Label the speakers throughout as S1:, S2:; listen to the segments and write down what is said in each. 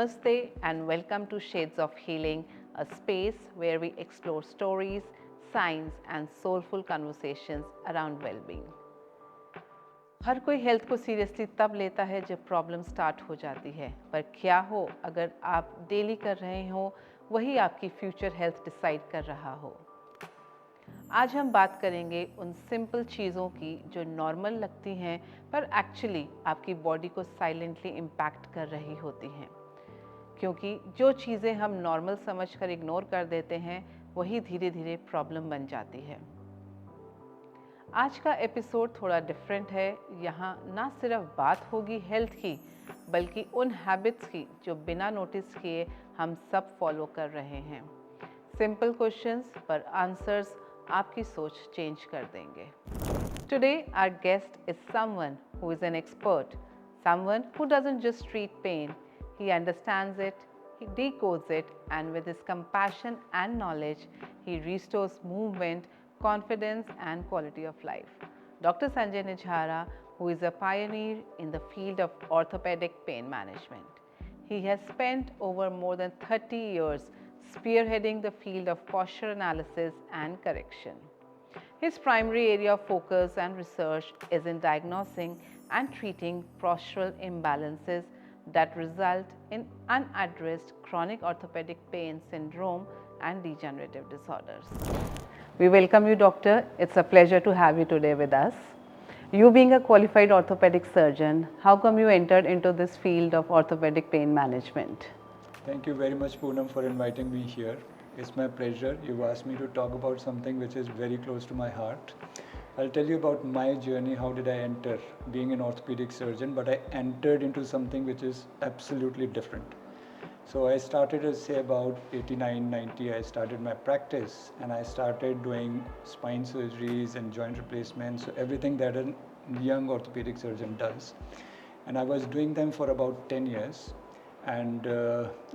S1: Namaste and welcome to Shades of Healing, a space where we explore stories, science and soulful conversations around well-being. हर कोई health को seriously तब लेता है जब problem start हो जाती है, पर क्या हो अगर आप डेली कर रहे हो वही आपकी फ्यूचर हेल्थ डिसाइड कर रहा हो। आज हम बात करेंगे उन सिंपल चीज़ों की जो नॉर्मल लगती हैं पर एक्चुअली आपकी बॉडी को साइलेंटली इम्पैक्ट कर रही होती हैं, क्योंकि जो चीज़ें हम नॉर्मल समझकर इग्नोर कर देते हैं वही धीरे धीरे प्रॉब्लम बन जाती है। आज का एपिसोड थोड़ा डिफरेंट है। यहाँ ना सिर्फ बात होगी हेल्थ की, बल्कि उन हैबिट्स की जो बिना नोटिस किए हम सब फॉलो कर रहे हैं। सिंपल क्वेश्चंस पर आंसर्स आपकी सोच चेंज कर देंगे। Today our guest is someone who is an expert, someone who doesn't just treat pain, he understands it, he decodes it, and with his compassion and knowledge, he restores movement, confidence and quality of life. Dr. Sanjay Nijhara, who is a pioneer in the field of orthopedic pain management. He has spent over more than 30 years spearheading the field of posture analysis and correction. His primary area of focus and research is in diagnosing and treating postural imbalances that result in unaddressed chronic orthopedic pain syndrome and degenerative disorders. We welcome you, Doctor. It's a pleasure to have you today with us. You being a qualified orthopedic surgeon, how come you entered into this field of orthopedic pain management?
S2: Thank you very much, Poonam, for inviting me here. It's my pleasure. You've asked me to talk about something which is very close to my heart. I'll tell you about my journey. How did I enter being an orthopedic surgeon? But I entered into something which is absolutely different. So I started at say about 89, 90, I started my practice and I started doing spine surgeries and joint replacements, so everything that a young orthopedic surgeon does. And I was doing them for about 10 years. And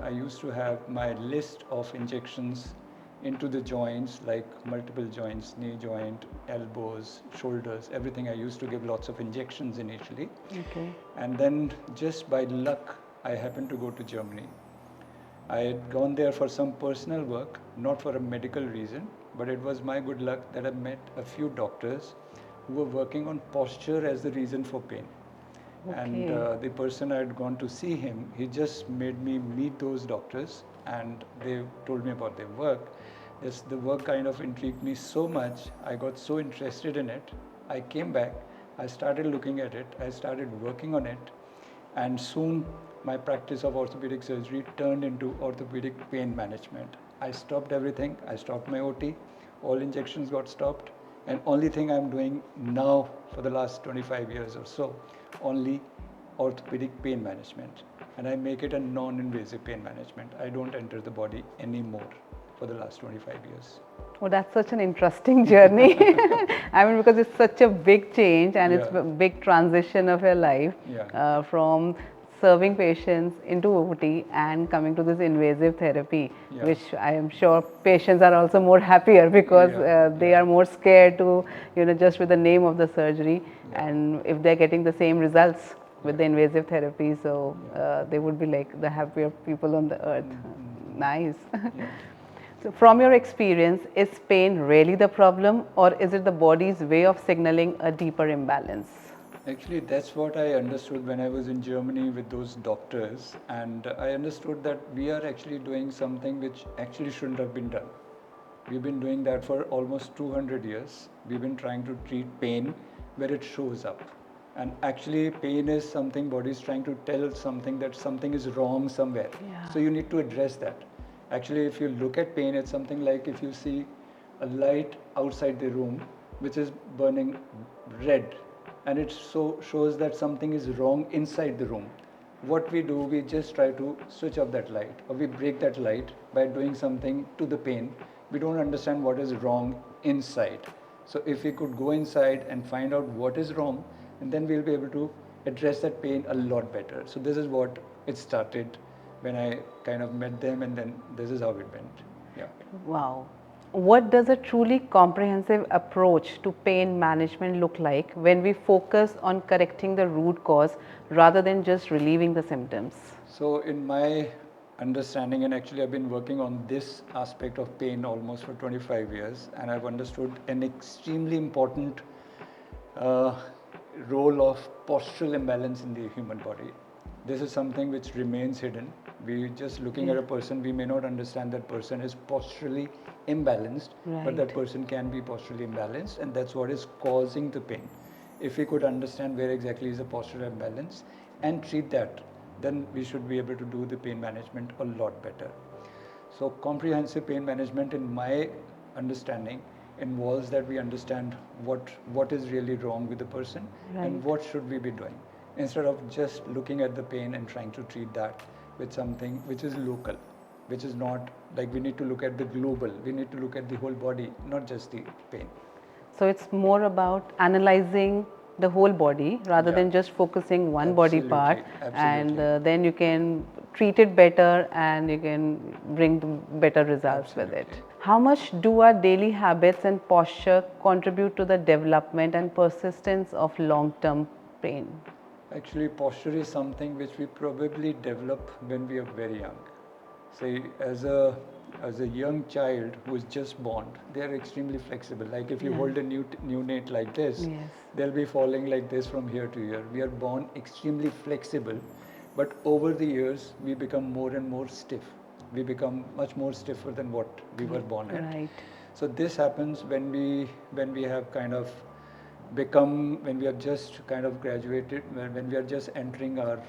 S2: I used to have my list of injections into the joints, like multiple joints, knee joint, elbows, shoulders, everything. I used to give lots of injections initially.
S1: Okay.
S2: And then just by luck, I happened to go to Germany. I had gone there for some personal work, not for a medical reason, but it was my good luck that I met a few doctors who were working on posture as the reason for pain.
S1: Okay.
S2: And the person I had gone to see him, he just made me meet those doctors and they told me about their work. Yes, the work kind of intrigued me so much, I got so interested in it. I came back, I started looking at it, I started working on it, and soon my practice of orthopedic surgery turned into orthopedic pain management. I stopped everything, I stopped my OT, all injections got stopped, and only thing I'm doing now for the last 25 years or so, only orthopedic pain management, and I make it a non-invasive pain management. I don't enter the body anymore for the last 25 years.
S1: Oh, that's such an interesting journey. I mean, because it's such a big change and it's a big transition of your life from serving patients into OT and coming to this invasive therapy, which I am sure patients are also more happier because they are more scared to, just with the name of the surgery, and if they're getting the same results with the invasive therapy, so they would be like the happier people on the earth. Nice. So from your experience, is pain really the problem, or is it the body's way of signaling a deeper imbalance?
S2: Actually, that's what I understood when I was in Germany with those doctors, and I understood that we are actually doing something which actually shouldn't have been done. We've been doing that for almost 200 years. We've been trying to treat pain where it shows up. And actually, pain is something body is trying to tell something that something is wrong somewhere. So you need to address that. Actually, if you look at pain, it's something like if you see a light outside the room which is burning red, and it shows that something is wrong inside the room. What we do, we just try to switch off that light, or we break that light by doing something to the pain. We don't understand what is wrong inside. So if we could go inside and find out what is wrong, and then we'll be able to address that pain a lot better. So this is what it started when I kind of met them, and then this is how it went. Yeah.
S1: Wow. What does a truly comprehensive approach to pain management look like when we focus on correcting the root cause rather than just relieving the symptoms?
S2: So in my understanding, and actually I've been working on this aspect of pain almost for 25 years, and I've understood an extremely important uh, role of postural imbalance in the human body. This is something which remains hidden. We just looking at a person, we may not understand that person is posturally imbalanced, but that
S1: Right.
S2: person can be posturally imbalanced, and that's what is causing the pain. If we could understand where exactly is the postural imbalance and treat that, then we should be able to do the pain management a lot better. So comprehensive pain management, in my understanding, involves that we understand what is really wrong with the person
S1: Right.
S2: and what should we be doing, instead of just looking at the pain and trying to treat that with something which is local, which is not like, we need to look at the global, we need to look at the whole body, not just the pain.
S1: So it's more about analyzing the whole body rather
S2: Yeah.
S1: than just focusing one body part,
S2: Absolutely,
S1: and
S2: absolutely.
S1: then you can treat it better and you can bring the better results with it.
S2: Absolutely.
S1: How much do our daily habits and posture contribute to the development and persistence of long-term pain?
S2: Actually, posture is something which we probably develop when we are very young. Say, as a young child who is just born, they are extremely flexible. Like if you
S1: Yeah.
S2: hold a neonate like this,
S1: Yes.
S2: they'll be falling like this from here to here. We are born extremely flexible, but over the years we become more and more stiff. We become much more stiffer than what we were born at.
S1: Right.
S2: So this happens when we have kind of become, when we have just kind of graduated, when we are just entering our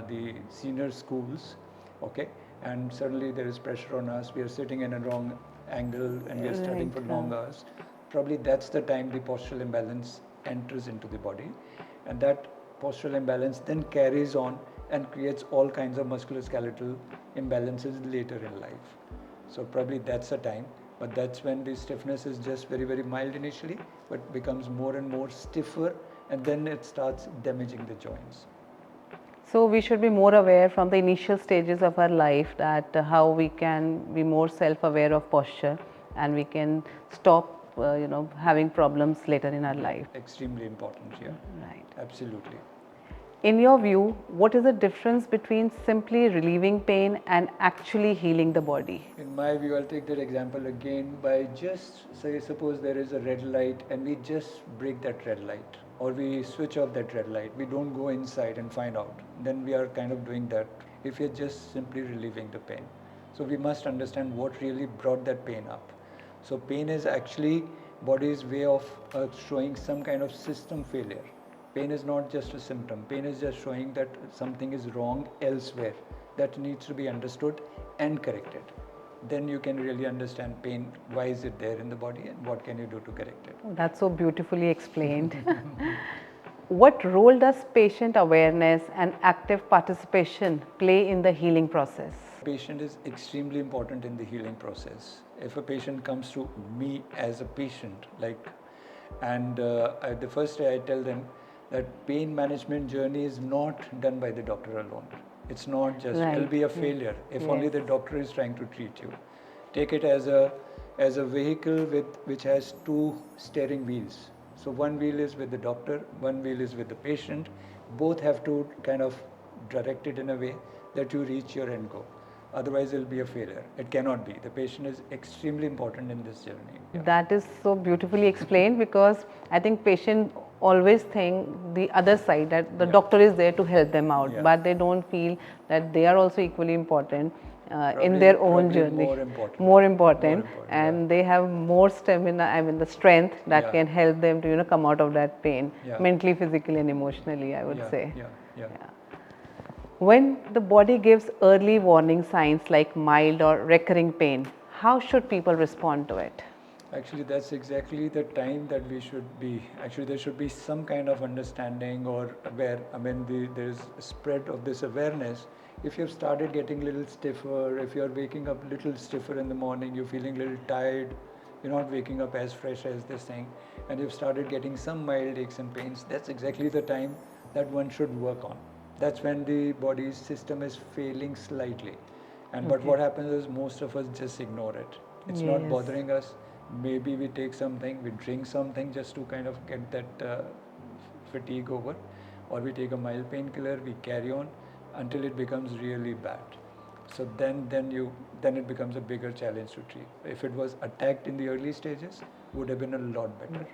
S2: the senior schools, okay, and suddenly there is pressure on us, we are sitting in a wrong angle and we are studying
S1: Right.
S2: for long hours. Probably that's the time the postural imbalance enters into the body, and that postural imbalance then carries on and creates all kinds of musculoskeletal imbalances later in life. So probably that's a time, but that's when the stiffness is just very, very mild initially, but becomes more and more stiffer, and then it starts damaging the joints.
S1: So we should be more aware from the initial stages of our life that how we can be more self-aware of posture, and we can stop having problems later in our life.
S2: Extremely important here.
S1: Right.
S2: Absolutely.
S1: In your view, what is the difference between simply relieving pain and actually healing the body?
S2: In my view, I'll take that example again by just say, suppose there is a red light and we just break that red light, or we switch off that red light. We don't go inside and find out. Then we are kind of doing that if you're just simply relieving the pain. So we must understand what really brought that pain up. So pain is actually body's way of showing some kind of system failure. Pain is not just a symptom. Pain is just showing that something is wrong elsewhere that needs to be understood and corrected. Then you can really understand pain, why is it there in the body, and what can you do to correct it.
S1: That's so beautifully explained. What role does patient awareness and active participation play in the healing process?
S2: Patient is extremely important in the healing process. If a patient comes to me as a patient, and the first day I tell them that pain management journey is not done by the doctor alone. It's not just,
S1: Right.
S2: it'll be a failure if only
S1: Yes.
S2: the doctor is trying to treat you. Take it as a vehicle which has two steering wheels. So one wheel is with the doctor, one wheel is with the patient. Both have to kind of direct it in a way that you reach your end goal. Otherwise, it'll be a failure. It cannot be. The patient is extremely important in this journey. Yeah.
S1: That is so beautifully explained, because I think patient always think the other side, that the
S2: Yeah.
S1: doctor is there to help them out,
S2: Yeah.
S1: but they don't feel that they are also equally important in
S2: Probably-
S1: their own
S2: probably
S1: journey.
S2: more important.
S1: More important,
S2: More important,
S1: and
S2: yeah.
S1: they have more stamina, I mean the strength that
S2: Yeah.
S1: can help them to come out of that pain,
S2: Yeah.
S1: mentally, physically and emotionally, I would
S2: Yeah,
S1: say.
S2: yeah.
S1: When the body gives early warning signs like mild or recurring pain, how should people respond to it?
S2: Actually, that's exactly the time that we should be. Actually, there should be some kind of understanding or aware. I mean, there's a spread of this awareness. If you've started getting a little stiffer, if you're waking up a little stiffer in the morning, you're feeling a little tired, you're not waking up as fresh as this thing, and you've started getting some mild aches and pains, that's exactly the time that one should work on. That's when the body's system is failing slightly. And but what happens is most of us just ignore it. It's not
S1: Yes.
S2: bothering us. Maybe we take something, we drink something just to kind of get that fatigue over, or we take a mild painkiller, we carry on. until it becomes really bad. So then it becomes a bigger challenge to treat. If it was attacked in the early stages, would have been a lot better.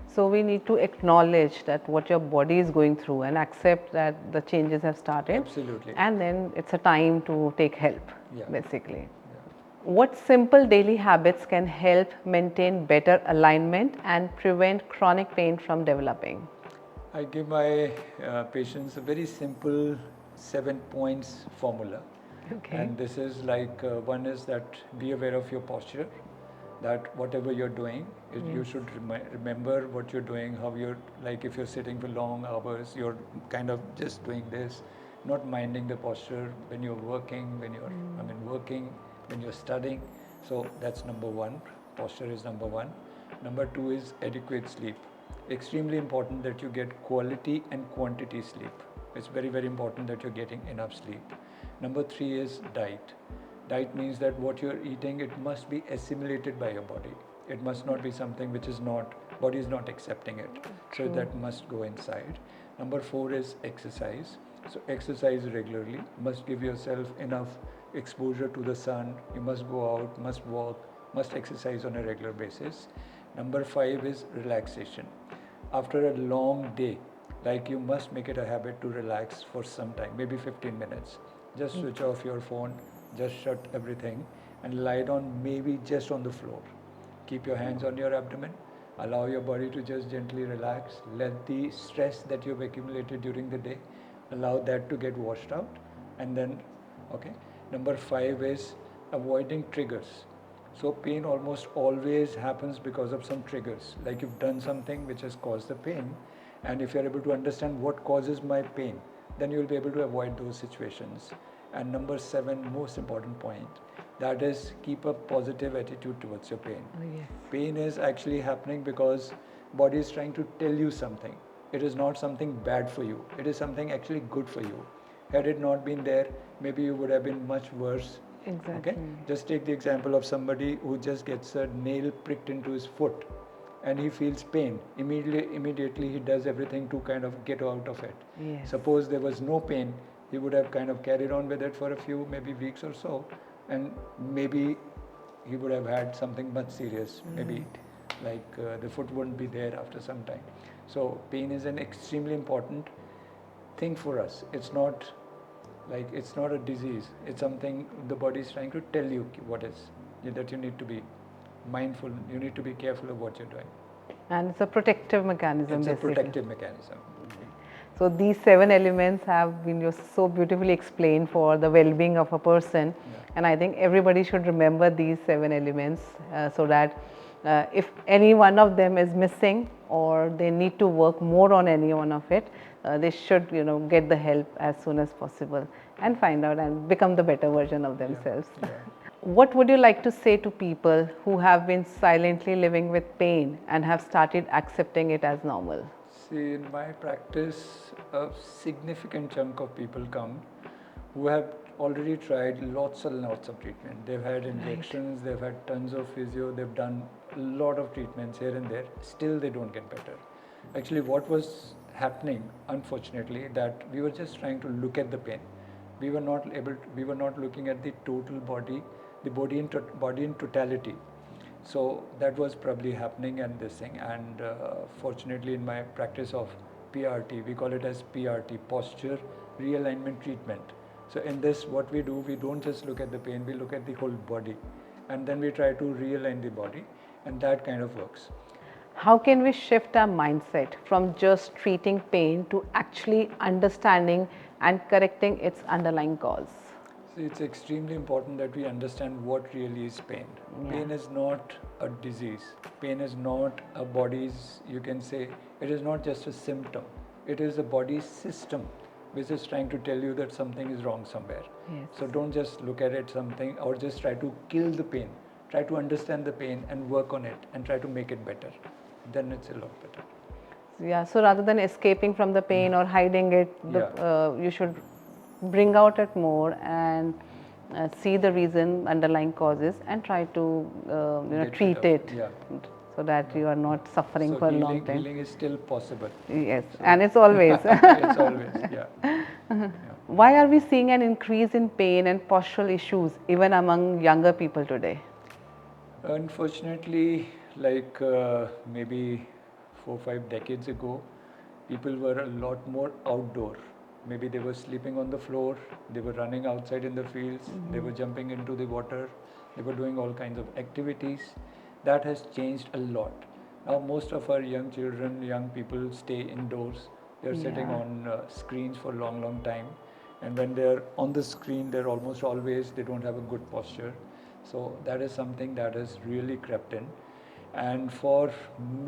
S1: So we need to acknowledge that what your body is going through and accept that the changes have started.
S2: Absolutely.
S1: And then it's a time to take help,
S2: Yeah.
S1: basically.
S2: Yeah.
S1: What simple daily habits can help maintain better alignment and prevent chronic pain from developing?
S2: I give my patients a very simple 7 points formula.
S1: Okay.
S2: And this is like one is that be aware of your posture, that whatever you're doing, you should remember what you're doing, how you're, like if you're sitting for long hours, you're kind of just doing this, not minding the posture when you're working, working, when you're studying. So that's number one. Posture is number one. Number two is adequate sleep. Extremely important that you get quality and quantity sleep. It's very, very important that you're getting enough sleep. Number three is diet. Diet means that what you're eating, it must be assimilated by your body. It must not be something which is not, body is not accepting it. So that must go inside. Number four is exercise. So exercise regularly. Must give yourself enough exposure to the sun. You must go out, must walk, must exercise on a regular basis. Number five is relaxation. After a long day, like you must make it a habit to relax for some time, maybe 15 minutes. Just switch off your phone, just shut everything and lie down maybe just on the floor. Keep your hands on your abdomen, allow your body to just gently relax. Let the stress that you've accumulated during the day, allow that to get washed out, and then, okay. Number five is avoiding triggers. So pain almost always happens because of some triggers, like you've done something which has caused the pain, and if you're able to understand what causes my pain, then you'll be able to avoid those situations. And number seven, most important point, that is keep a positive attitude towards your pain.
S1: Oh, yes.
S2: Pain is actually happening because body is trying to tell you something. It is not something bad for you. It is something actually good for you. Had it not been there, maybe you would have been much worse.
S1: Exactly.
S2: Okay? Just take the example of somebody who just gets a nail pricked into his foot and he feels pain. Immediately he does everything to kind of get out of it.
S1: Yes.
S2: Suppose there was no pain, he would have kind of carried on with it for a few, maybe weeks or so, and maybe he would have had something much serious. Maybe like the foot wouldn't be there after some time. So pain is an extremely important thing for us. It's not a disease. It's something the body is trying to tell you what is, that you need to be mindful, you need to be careful of what you're doing.
S1: And it's a protective mechanism.
S2: It's
S1: basically.
S2: a protective mechanism.
S1: So these 7 elements have been just so beautifully explained for the well-being of a person, and I think everybody should remember these 7 elements so that if any one of them is missing or they need to work more on any one of it, they should get the help as soon as possible and find out and become the better version of themselves.
S2: Yeah.
S1: What would you like to say to people who have been silently living with pain and have started accepting it as normal?
S2: See, in my practice, a significant chunk of people come who have already tried lots and lots of treatment. They've had injections, they've had tons of physio, they've done a lot of treatments here and there. Still, they don't get better. Actually, what was happening, unfortunately, that we were just trying to look at the pain. We were not looking at the total body, the body in totality. So that was probably happening and this thing, and fortunately in my practice of PRT, we call it as PRT, posture realignment treatment. So in this, what we do, we don't just look at the pain, we look at the whole body, and then we try to realign the body, and that kind of works.
S1: How can we shift our mindset from just treating pain to actually understanding and correcting its underlying cause?
S2: See, it's extremely important that we understand what really is pain.
S1: Yeah.
S2: Pain is not a disease. Pain is not a body's, you can say, it is not just a symptom. It is a body system which is trying to tell you that something is wrong somewhere.
S1: Yes.
S2: So don't just look at it something or just try to kill the pain. Try to understand the pain and work on it and try to make it better. Then it's a lot better.
S1: Yeah, so rather than escaping from the pain or hiding it, you should bring out it more and see the reason, underlying causes, and try to treat it, so that you are not suffering for a long time.
S2: Healing is still possible.
S1: Yes, and it's always.
S2: It's always, yeah.
S1: Why are we seeing an increase in pain and postural issues even among younger people today?
S2: Unfortunately, like maybe 4 or 5 decades ago, people were a lot more outdoor. Maybe they were sleeping on the floor, they were running outside in the fields, they were jumping into the water, they were doing all kinds of activities. That has changed a lot. Now, most of our young children, young people stay indoors. They're sitting
S1: Yeah.
S2: on screens for a long, long time. And when they're on the screen, they're almost always, they don't have a good posture. So that is something that has really crept in. And for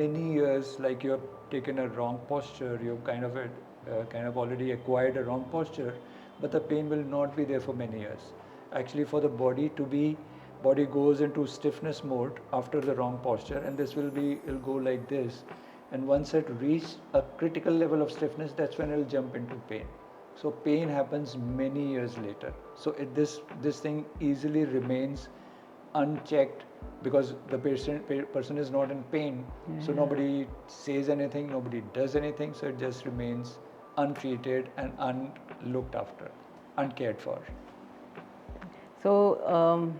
S2: many years, like you have taken a wrong posture, you've kind of already acquired a wrong posture, but the pain will not be there for many years. Actually, for the body goes into stiffness mode after the wrong posture, and it'll go like this. And once it reaches a critical level of stiffness, that's when it'll jump into pain. So pain happens many years later. So this thing easily remains unchecked because the person is not in pain. So nobody says anything, nobody does anything. So it just remains untreated and unlooked after, uncared for.
S1: So,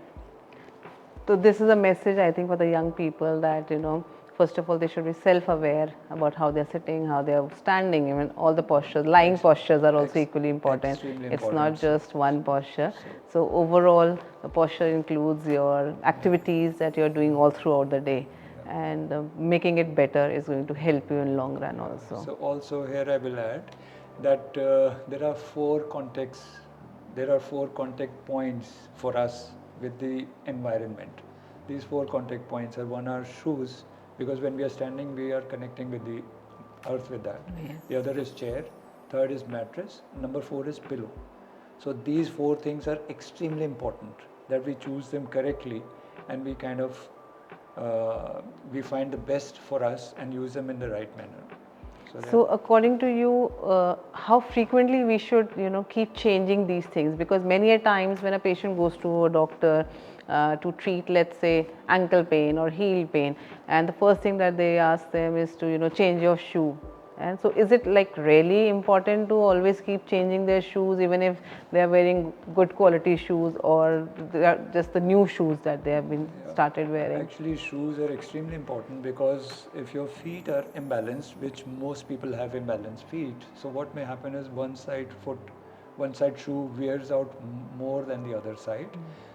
S1: so this is a message I think for the young people that first of all they should be self-aware about how they're sitting, how they're standing, even all the postures. Lying postures are also equally important.
S2: Extremely
S1: It's
S2: important.
S1: not just one posture. So overall, the posture includes your activities that you're doing all throughout the day, and making it better is going to help you in long run also.
S2: So also here I will add that there are four contact points for us with the environment. These four contact points are: one are shoes, because when we are standing we are connecting with the earth with that.
S1: Yes.
S2: The other is chair, third is mattress, number four is pillow. So these four things are extremely important that we choose them correctly, and we kind of we find the best for us and use them in the right manner.
S1: So according to you, how frequently we should keep changing these things? Because many a times when a patient goes to a doctor to treat, let's say, ankle pain or heel pain, and the first thing that they ask them is to change your shoe. And so is it like really important to always keep changing their shoes, even if they are wearing good quality shoes, or they are just the new shoes that they have been started wearing?
S2: Actually, shoes are extremely important because if your feet are imbalanced, which most people have imbalanced feet, so what may happen is one side shoe wears out more than the other side.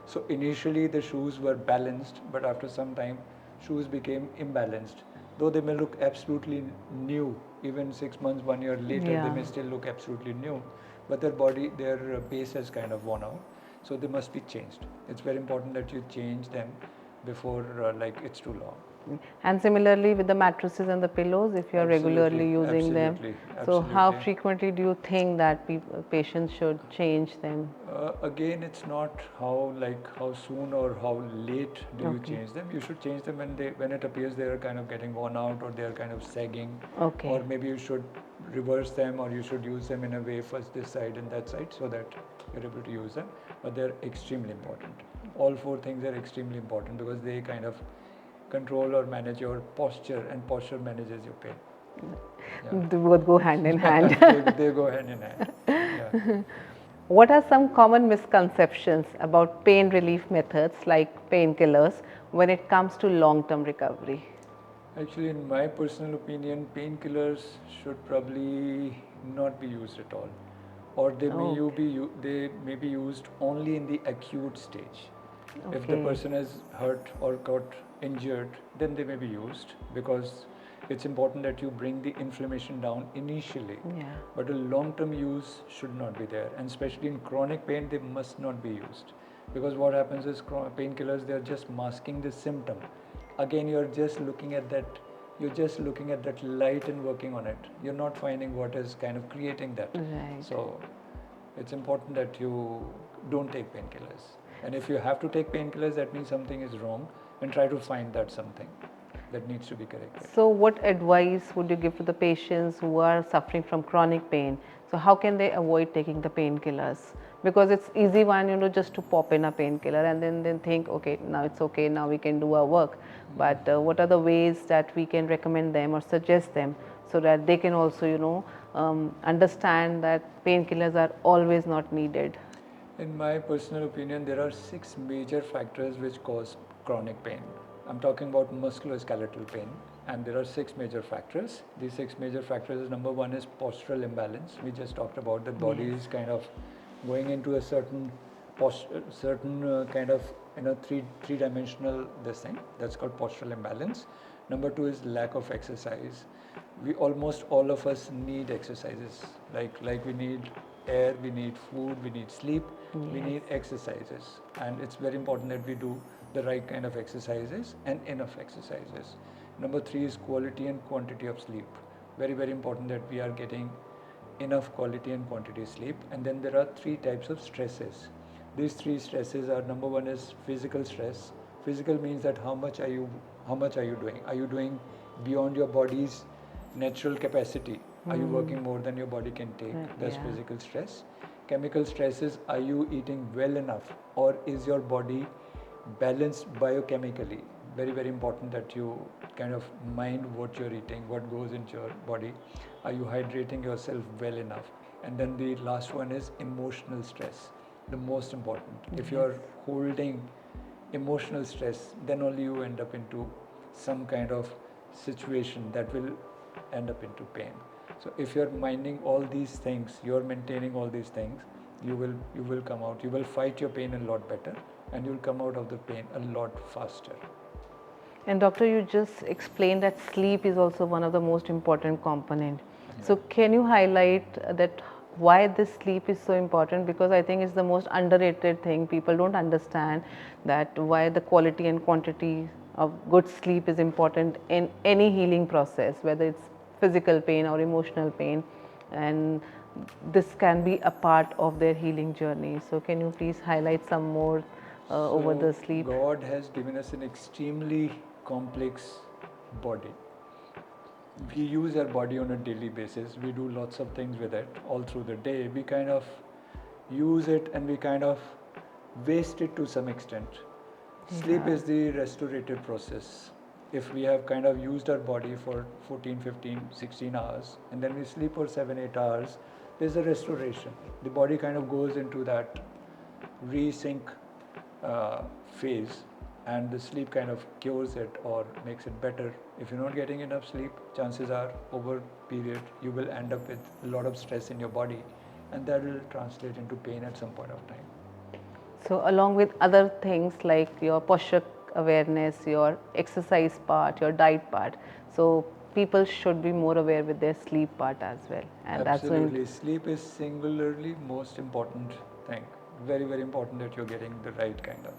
S2: So initially the shoes were balanced, but after some time, shoes became imbalanced. Though they may look absolutely new, even 6 months, 1 year later, they may still look absolutely new, but their base has kind of worn out. So they must be changed. It's very important that you change them before like it's too long.
S1: And similarly with the mattresses and the pillows, if you are regularly using them, so how frequently do you think that patients should change them?
S2: Again, it's not how soon or how late do you change them. You should change them when it appears they are kind of getting worn out or they are kind of sagging. Or maybe you should reverse them, or you should use them in a way, first this side and that side, so that you're able to use them. But they're extremely important. All four things are extremely important because they kind of control or manage your posture, and posture manages your pain.
S1: They both go hand in hand.
S2: They go hand in hand. Yeah.
S1: What are some common misconceptions about pain relief methods like painkillers when it comes to long-term recovery?
S2: Actually, in my personal opinion, painkillers should probably not be used at all, or they may be used only in the acute stage. If the person is hurt or got injured, then they may be used, because it's important that you bring the inflammation down initially. But a long-term use should not be there, and especially in chronic pain, they must not be used, because what happens is painkillers, they are just masking the symptom. Again, you're just looking at that light and working on it. You're not finding what is kind of creating that. So it's important that you don't take painkillers. And if you have to take painkillers, that means something is wrong, and try to find that something that needs to be corrected.
S1: So what advice would you give to the patients who are suffering from chronic pain? So how can they avoid taking the painkillers? Because it's easy one, just to pop in a painkiller and then think, okay, now it's okay, now we can do our work. But what are the ways that we can recommend them or suggest them so that they can also, understand that painkillers are always not needed?
S2: In my personal opinion, there are 6 major factors which cause chronic pain. I'm talking about musculoskeletal pain, and there are 6 major factors. These 6 major factors is, number one is postural imbalance. We just talked about the body
S1: Yes.
S2: is kind of going into a certain kind of three-dimensional this thing that's called postural imbalance. Number two is lack of exercise. We almost all of us need exercises. Like we need air, we need food, we need sleep, we
S1: Yes.
S2: need exercises, and it's very important that we do the right kind of exercises and enough exercises. Number three is quality and quantity of sleep. Very, very important that we are getting enough quality and quantity sleep. And then there are 3 types of stresses. These 3 stresses are, number one is physical stress. Physical means that how much are you doing? Are you doing beyond your body's natural capacity? Are you working more than your body can take? That's
S1: Yeah.
S2: physical stress. Chemical stress is, are you eating well enough, or is your body balanced biochemically? Very, very important that you kind of mind what you're eating, what goes into your body. Are you hydrating yourself well enough? And then the last one is emotional stress, the most important. If you're holding emotional stress, then only you end up into some kind of situation that will end up into pain. So if you're minding all these things, you're maintaining all these things, you will come out, you will fight your pain a lot better, and you'll come out of the pain a lot faster.
S1: And doctor, you just explained that sleep is also one of the most important component. So can you highlight that why this sleep is so important? Because I think it's the most underrated thing. People don't understand that why the quality and quantity of good sleep is important in any healing process, whether it's physical pain or emotional pain, and this can be a part of their healing journey. So can you please highlight some more over the sleep?
S2: God has given us an extremely complex body. We use our body on a daily basis. We do lots of things with it all through the day. We kind of use it and we kind of waste it to some extent. Sleep is the restorative process. If we have kind of used our body for 14, 15, 16 hours, and then we sleep for 7, 8 hours, there's a restoration. The body kind of goes into that resync phase, and the sleep kind of cures it or makes it better. If you're not getting enough sleep, chances are over period you will end up with a lot of stress in your body, and that will translate into pain at some point of time.
S1: So along with other things like your posture awareness, your exercise part, your diet part, so people should be more aware with their sleep part as well. And that's going
S2: Absolutely. Sleep is singularly most important thing. Very, very important that you're getting the right kind of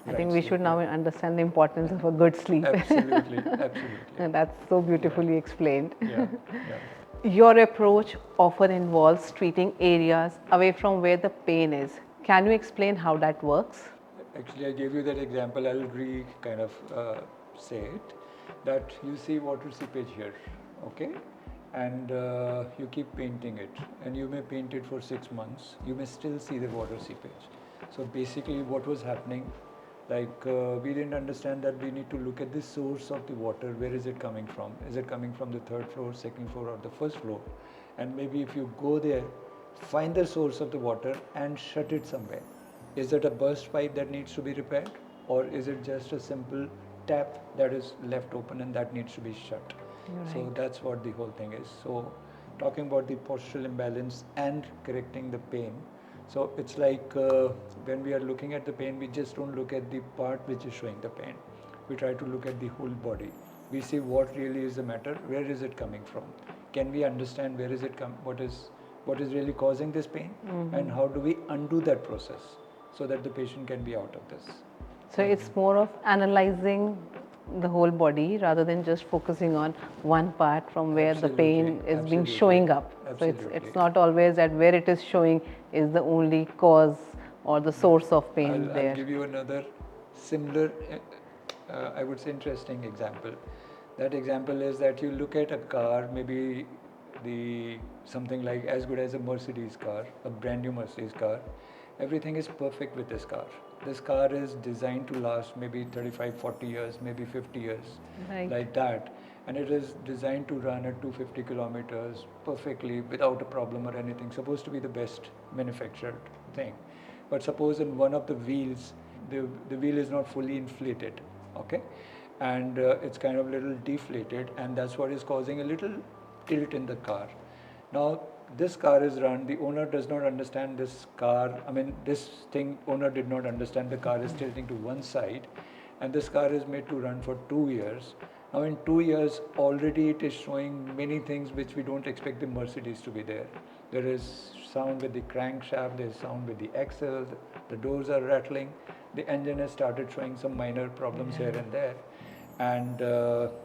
S1: I
S2: right
S1: think we should
S2: sleep.
S1: now understand the importance of a good sleep.
S2: Absolutely, absolutely.
S1: And that's so beautifully explained.
S2: Yeah, yeah.
S1: Your approach often involves treating areas away from where the pain is. Can you explain how that works?
S2: Actually, I gave you that example. I'll kind of say it. That you see water seepage here, okay, and you keep painting it, and you may paint it for 6 months. You may still see the water seepage. So basically, what was happening? We didn't understand that we need to look at the source of the water. Where is it coming from? Is it coming from the third floor, second floor, or the first floor? And maybe if you go there, find the source of the water and shut it somewhere. Is it a burst pipe that needs to be repaired, or is it just a simple tap that is left open and that needs to be shut? So
S1: Right.
S2: that's what the whole thing is. So talking about the postural imbalance and correcting the pain. So it's like when we are looking at the pain, we just don't look at the part which is showing the pain. We try to look at the whole body. We see what really is the matter. Where is it coming from? Can we understand where is it what is really causing this pain, and how do we undo that process so that the patient can be out of this?
S1: So it's more of analyzing the whole body rather than just focusing on one part from where the pain
S2: Absolutely,
S1: is being
S2: absolutely,
S1: showing up. So it's
S2: absolutely.
S1: not always that where it is showing is the only cause or the source of pain
S2: I'll
S1: there.
S2: give you another similar, I would say, interesting example. That example is that you look at a car, maybe the something like as good as a Mercedes car, a brand new Mercedes car. Everything is perfect with this car. This car is designed to last maybe 35, 40 years, maybe 50 years,
S1: Right.
S2: like that. and it is designed to run at 250 kilometers perfectly without a problem or anything. Supposed to be the best manufactured thing. But suppose in one of the wheels, the wheel is not fully inflated, okay? And it's kind of little deflated, and that's what is causing a little tilt in the car. Now, this car is run, the owner does not understand this car, I mean, this thing, owner did not understand the car is tilting to one side, and this car is made to run for 2 years. Now, in 2 years, already it is showing many things which we don't expect the Mercedes to be there. There is sound with the crankshaft, there is sound with the axle, the doors are rattling, the engine has started showing some minor problems here and there, and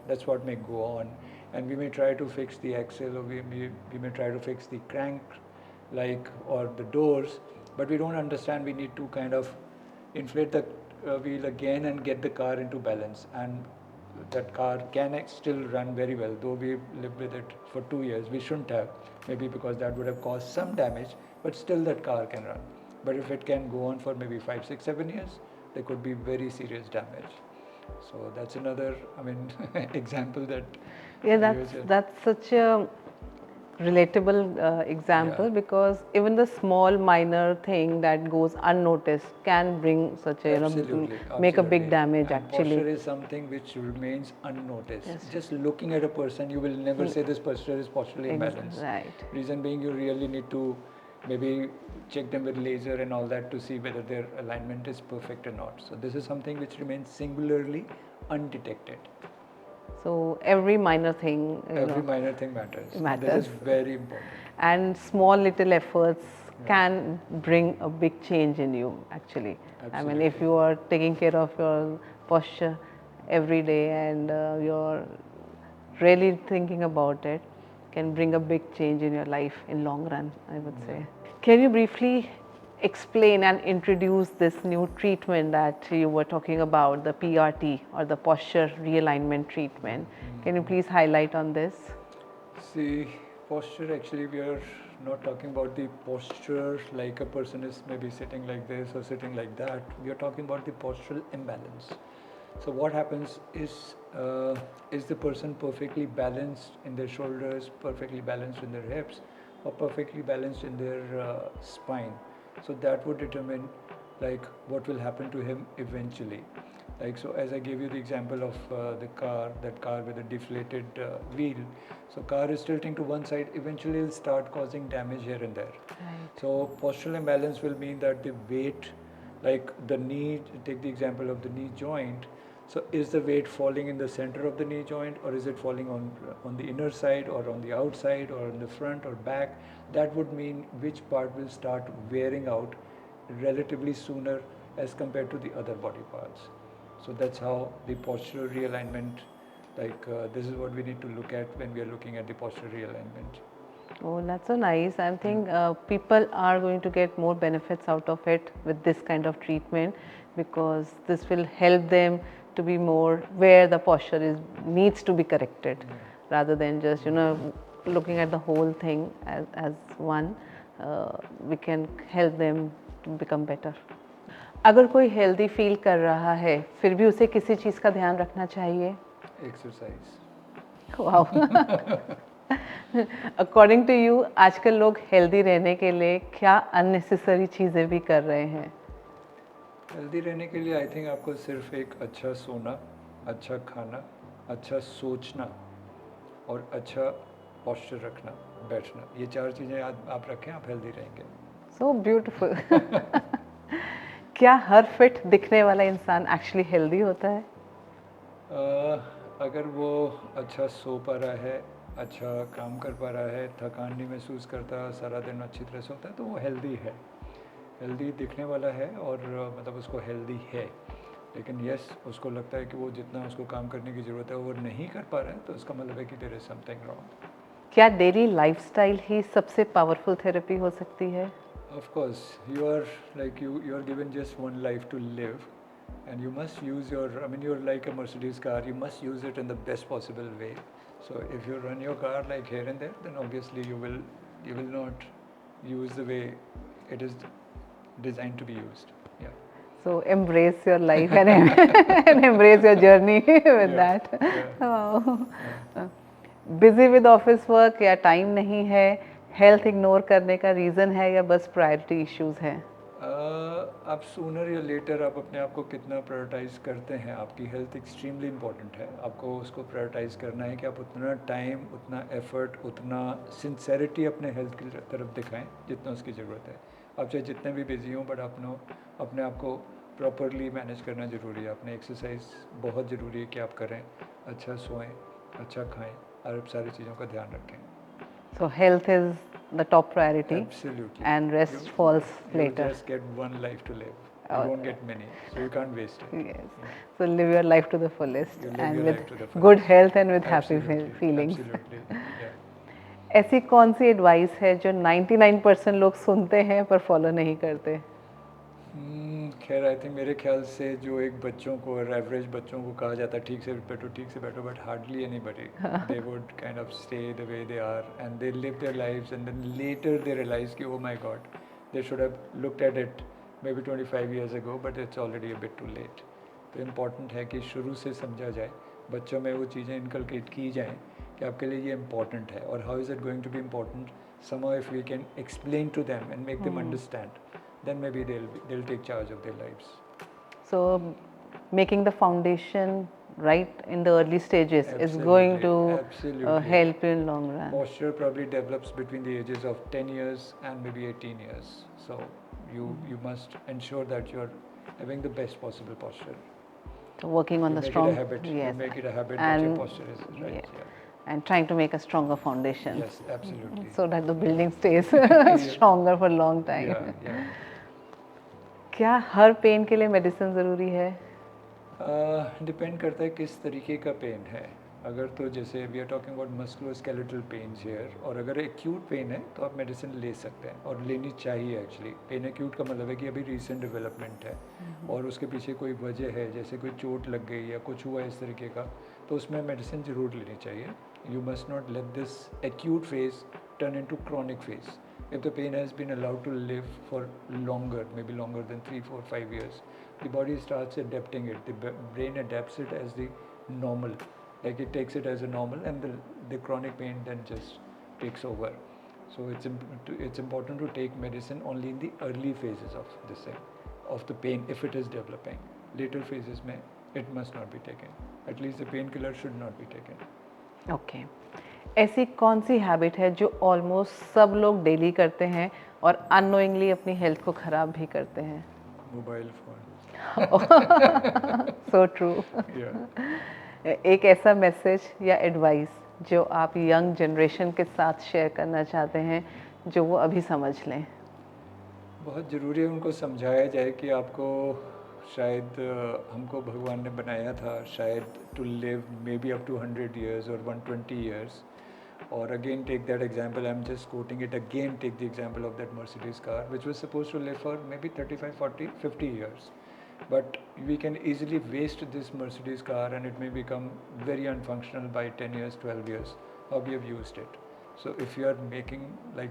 S2: that's what may go on. And we may try to fix the axle, or we may try to fix the crank, like, or the doors, but we don't understand we need to kind of inflate the wheel again and get the car into balance, and that car can still run very well, though we lived with it for 2 years. We shouldn't have, maybe because that would have caused some damage, but still that car can run. But if it can go on for maybe 5, 6, 7 years, there could be very serious damage. So that's another, I mean, example that
S1: Yeah,
S2: I use it.
S1: that's such a relatable example,
S2: Yeah.
S1: because even the small minor thing that goes unnoticed can bring such a,
S2: Absolutely,
S1: make a big
S2: absolutely.
S1: damage
S2: And posture
S1: actually.
S2: is something which remains unnoticed.
S1: Yes.
S2: Just looking at a person, you will never say this posture is posturally imbalanced.
S1: Right.
S2: Reason being, you really need to maybe check them with laser and all that to see whether their alignment is perfect or not. So this is something which remains singularly undetected.
S1: So every minor thing,
S2: Every minor thing matters. And this
S1: matters.
S2: is very important.
S1: And small little efforts can bring a big change in you actually. I mean, if
S2: Absolutely.
S1: you are taking care of your posture every day, and you're really thinking about it, can bring a big change in your life in long run, I would say. Can you briefly explain and introduce this new treatment that you were talking about, the PRT, or the posture realignment treatment? Can you please highlight on this?
S2: See, posture, actually we are not talking about the posture like a person is maybe sitting like this or sitting like that. We are talking about the postural imbalance. So what happens is the person perfectly balanced in their shoulders, perfectly balanced in their hips, or perfectly balanced in their spine? So that would determine like what will happen to him eventually. Like, so as I gave you the example of the car, that car with a deflated wheel. So car is tilting to one side, eventually it'll start causing damage here and there.
S1: Right.
S2: So postural imbalance will mean that the weight, like the knee, take the example of the knee joint. So is the weight falling in the center of the knee joint, or is it falling on the inner side, or on the outside, or on the front or back? That would mean which part will start wearing out relatively sooner as compared to the other body parts. So that's how the postural realignment, like this is what we need to look at when we are looking at the postural realignment.
S1: Oh, that's so nice. I think people are going to get more benefits out of it with this kind of treatment, because this will help them to be more where the posture is needs to be corrected, rather than just looking at the whole thing as one. We can help them to become better. अगर कोई healthy feel कर रहा है, फिर भी उसे किसी चीज़ का ध्यान रखना चाहिए?
S2: Exercise.
S1: Wow, according to you आजकल लोग हेल्दी रहने के लिए क्या अननेसेसरी चीज़ें भी कर रहे हैं?
S2: हेल्दी रहने के लिए आई थिंक आपको सिर्फ एक अच्छा सोना, अच्छा खाना, अच्छा सोचना और अच्छा पोस्चर रखना, बैठना, ये 4 चीज़ें आप रखें, आप हेल्दी रहेंगे.
S1: So beautiful. क्या हर फिट दिखने वाला इंसान एक्चुअली हेल्दी होता है?
S2: अगर वो अच्छा सो पा रहा है, अच्छा काम कर पा रहा है, थकान नहीं महसूस करता, सारा दिन अच्छी तरह से होता है, तो वो हेल्दी है. हेल्दी दिखने वाला है, और मतलब उसको हेल्दी है. लेकिन यस, उसको लगता है कि वो जितना उसको काम करने की ज़रूरत है वो नहीं कर पा रहा है, तो उसका मतलब है कि देयर इज समथिंग रॉन्ग.
S1: क्या डेली लाइफस्टाइल ही सबसे पावरफुल थेरेपी हो सकती है?
S2: Of course, you are like you are given just one life to live, and you must use your. I mean, you're like a Mercedes car. You must use it in the best possible way. So if you run your car like here and there, then obviously you will not use the way it is designed to be used. Yeah.
S1: So embrace your life and, and embrace your journey with that. Wow. Busy with office work या time नहीं है, health ignore करने का reason है या बस priority issues हैं?
S2: आप सूनर या लेटर आप अपने आप को कितना प्रायोरिटाइज करते हैं, आपकी हेल्थ एक्सट्रीमली इम्पॉर्टेंट है। आपको उसको प्रायोरिटाइज करना है कि आप उतना टाइम, उतना एफर्ट, उतना सिंसेरिटी अपने हेल्थ की तरफ दिखाएं जितना उसकी ज़रूरत है। आप चाहे जितने भी बिजी हों, बट अपने आप को प्रॉपरली मैनेज करना ज़रूरी है। अपने एक्सरसाइज बहुत ज़रूरी है कि आप करें, अच्छा सोएं, अच्छा खाएं और सारी चीज़ों का ध्यान रखें।
S1: So health is the top priority.
S2: Absolutely.
S1: And rest falls later.
S2: You just get one life to live. You won't get many, so you can't waste it.
S1: Yes. So live your life to the fullest
S2: You live
S1: and
S2: your
S1: with
S2: life to the
S1: good
S2: fullest.
S1: health and with happy
S2: Absolutely,
S1: feelings.
S2: Absolutely. Yeah.
S1: ऐसी कौन सी advice है जो 99% लोग सुनते हैं पर follow नहीं करते?
S2: खैर आई थिंक मेरे ख्याल से जो एक बच्चों को और एवरेज बच्चों को कहा जाता है ठीक से बैठो, but hardly anybody they would kind of stay the way they are and they live their lives and then later they realise कि oh my god they should have looked at it maybe 25 years ago, but it's already a bit too late. तो important है कि शुरू से समझा जाए, बच्चों में वो चीज़ें इनकलकेट की जाएँ कि आपके लिए ये इम्पॉर्टेंट है और how is it going to be important. somehow if we can explain to them and make them understand, then maybe they'll take charge of their lives.
S1: So making the foundation right in the early stages is going to help you in long run.
S2: Posture probably develops between the ages of 10 years and maybe 18 years. So you must ensure that you're having the best possible posture.
S1: So working on the strong,
S2: it a habit.
S1: yes,
S2: you make it a habit that your posture is right. Yeah.
S1: And trying to make a stronger foundation.
S2: Yes, absolutely.
S1: So that the building stays stronger for a long time.
S2: Yeah.
S1: क्या हर pen के लिए medicine ज़रूरी है?
S2: Depend करता है किस तरीके का पेन है। अगर तो जैसे we are talking about musculoskeletal pains here, और अगर एक्यूट पेन है तो आप मेडिसिन ले सकते हैं और लेनी चाहिए एक्चुअली। पेन एक्यूट का मतलब है कि अभी रीसेंट डेवलपमेंट है और उसके पीछे कोई वजह है, जैसे कोई चोट लग गई या कुछ हुआ इस तरीके का, तो उसमें मेडिसिन ज़रूर लेनी चाहिए। You must not let this acute phase turn into chronic phase. If the pain has been allowed to live for longer, maybe longer than 3, 4, 5 years, the body starts adapting it. The brain adapts it as the normal, like it takes it as a normal, and the chronic pain then just takes over. So it's important to take medicine only in the early phases of this thing, of the pain if it is developing. Later phases may it must not be taken. At least the painkiller should not be taken.
S1: Okay. ऐसी कौन सी habit है जो almost सब लोग daily करते हैं और unknowingly अपनी हेल्थ को ख़राब भी करते हैं?
S2: Mobile phone.
S1: So true. एक ऐसा मैसेज या एडवाइस जो आप यंग जनरेशन के साथ शेयर करना चाहते हैं जो वो अभी समझ लें?
S2: बहुत ज़रूरी है उनको समझाया जाए कि आपको शायद हमको भगवान ने बनाया था शायद to live maybe up to 100 years or 120 years. Or again take that example, I'm just quoting it again, take the example of that Mercedes car which was supposed to live for maybe 35, 40, 50 years. But we can easily waste this Mercedes car and it may become very unfunctional by 10 years, 12 years, how we have used it. So if you are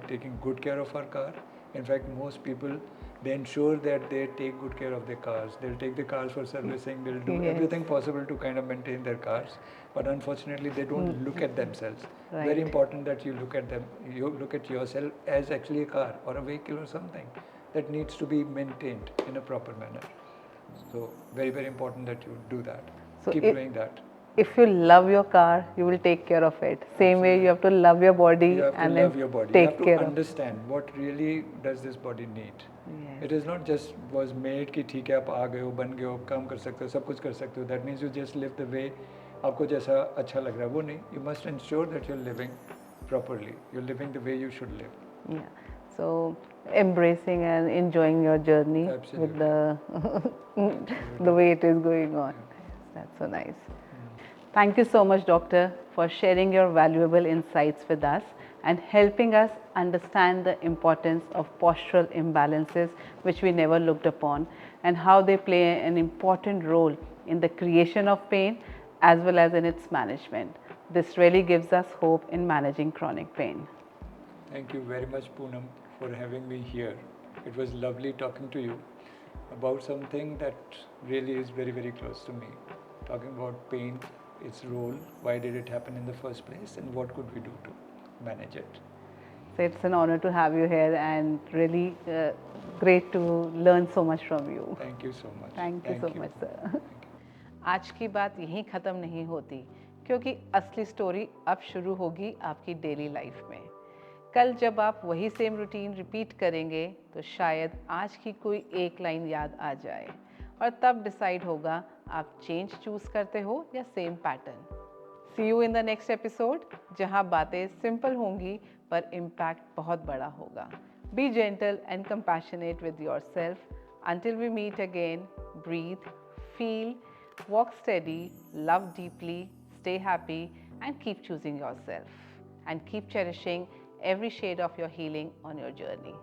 S2: taking good care of our car, in fact most people, they ensure that they take good care of their cars. They'll take the cars for servicing, they'll do everything possible to kind of maintain their cars. But unfortunately they don't look at themselves.
S1: Right.
S2: Very important that you look at them, you look at yourself as actually a car or a vehicle or something that needs to be maintained in a proper manner. So very, very important that you do that. So keep doing that.
S1: If you love your car, you will take care of it. Same way you have to love your body and then take care of it.
S2: You have to understand what really does this body need.
S1: Yes.
S2: It is not just was made कि ठीक है आप आ गए हो, बन गए हो, काम कर सकते हो, सब कुछ कर सकते हो. That means you just live the way आपको जैसा अच्छा लग रहा है वो नहीं. You must ensure that you're living properly. You're living the way you should live.
S1: Yeah. So embracing and enjoying your journey with the way it is going on. Yes, that's so nice. Thank you so much, Doctor, for sharing your valuable insights with us and helping us understand the importance of postural imbalances which we never looked upon and how they play an important role in the creation of pain as well as in its management. This really gives us hope in managing chronic pain.
S2: Thank you very much, Poonam, for having me here. It was lovely talking to you. about something that really is very, very close to me. Talking about pain, its role, why did it happen in the first place, and what could we do to manage it.
S1: So it's an honor to have you here and really great to learn so much from you.
S2: Thank you so much.
S1: Thank you so much, sir.
S2: Thank you.
S1: आज की बात यहीं ख़त्म नहीं होती, क्योंकि असली story अब शुरू होगी आपकी डेली लाइफ में। कल जब आप वही सेम रूटीन रिपीट करेंगे तो शायद आज की कोई एक लाइन याद आ जाए और तब डिसाइड होगा आप चेंज चूज़ करते हो या same pattern. See you in the next episode, जहाँ बातें सिंपल होंगी पर इम्पैक्ट बहुत बड़ा होगा। Be gentle and compassionate with yourself. Until we meet again, breathe, feel, walk steady, love deeply, stay happy, and keep choosing yourself. And keep cherishing every shade of your healing on your journey.